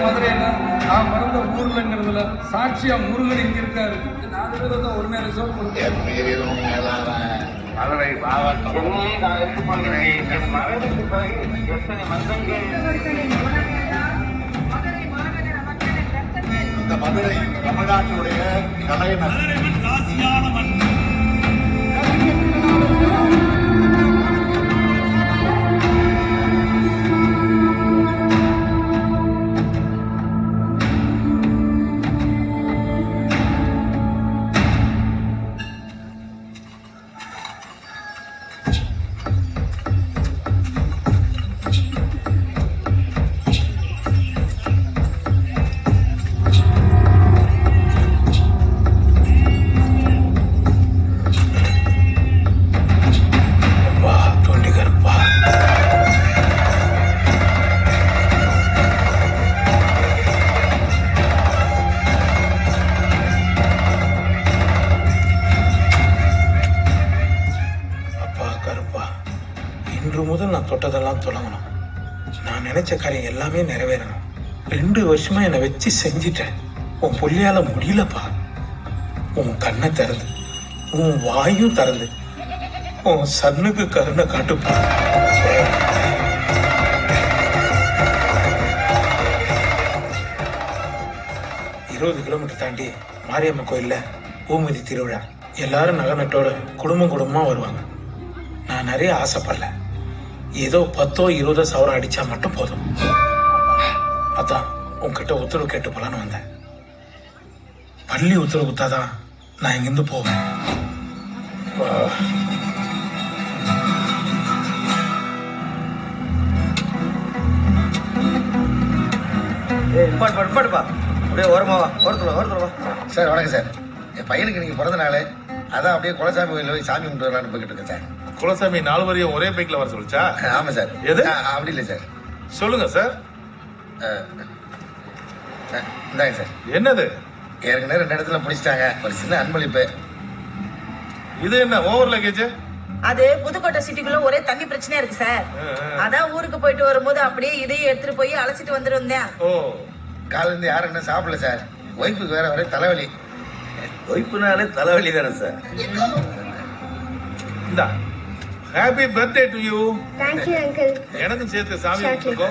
மதுரையில நான் பிறந்த ஊர்லங்கிறதுல சாட்சியா முருகன் இங்க இருக்காரு. 4 பேர் தான் ஒரு நேரம் சோறு கொடுத்தேன். மதுரை மாவட்டம் இந்த மதுரை தமிழ்நாட்டினுடைய கலைஞர் இன்று முதல் நான் தொட்டதெல்லாம் தொடங்கணும். நான் நினைச்ச காரியம் எல்லாமே நிறைவேறணும். 2 வருஷமா என்னை வச்சு செஞ்சிட்டேன். உன் புள்ளியால முடியலப்பா. உன் கண்ணை திறந்து உன் வாயும் திறந்து உன் சன்னுக்கு கருணை காட்டுப்பா. 20 கிலோமீட்டர் தாண்டி மாரியம்மன் கோயில்ல பூமதி திருவிழா. எல்லாரும் நகனத்தோட குடும்பமா வருவாங்க. நான் நிறைய ஆசைப்படல. ஏதோ 10 20 சவரம் அடிச்சா மட்டும் போதும். அதான் உன்கிட்ட உத்தரவு கேட்டு போலான்னு வந்தேன். பள்ளி உத்தரவு கொடுத்தாதான் நான் இங்கிருந்து போவேன். பாடுப்பா அப்படியே ஓரமாவா ஓரத்துல சார். வணக்கம் சார். என் பையனுக்கு இன்னைக்கு பிறந்த நாள். அதான் அப்படியே குலசாமி கோயிலில் போய் சாமி கும்பிட்டு வரலான்னு போய்கிட்டு இருக்கேன் சார். குலசாமி 4 வரையும் ஒரே பைக்ல வர சொல்லிச்சா? ஆமா சார். எது? அப்படி இல்லை சார். சொல்லுங்க சார். இந்தாங்க சார். என்னது? ஏற்கனவே 2 இடத்துல பிடிச்சிட்டாங்க. ஒரு சின்ன அன்பளிப்பு. இது என்ன ஓவர் லக்கேஜ்? அது புதுக்கோட்டை சிட்டிக்குள்ள ஒரே தண்ணி பிரச்சனையா இருக்கு சார். அதான் ஊருக்கு போயிட்டு வரும்போது அப்படியே இதையும் எடுத்துட்டு போய் அழைச்சிட்டு வந்துருந்தேன். ஓ, காலிலேருந்து யாரும் என்ன சாப்பிடல சார். ஒய்ஃபுக்கு வேற ஒரே தலைவலி. ஒய்ஃபுனாலே தலைவலி தானே சார். இந்தா, happy birthday to you. Thank you, uncle. எனக்கும் சேர்த்து சாமி Thank you. கொடுத்துக்கோ.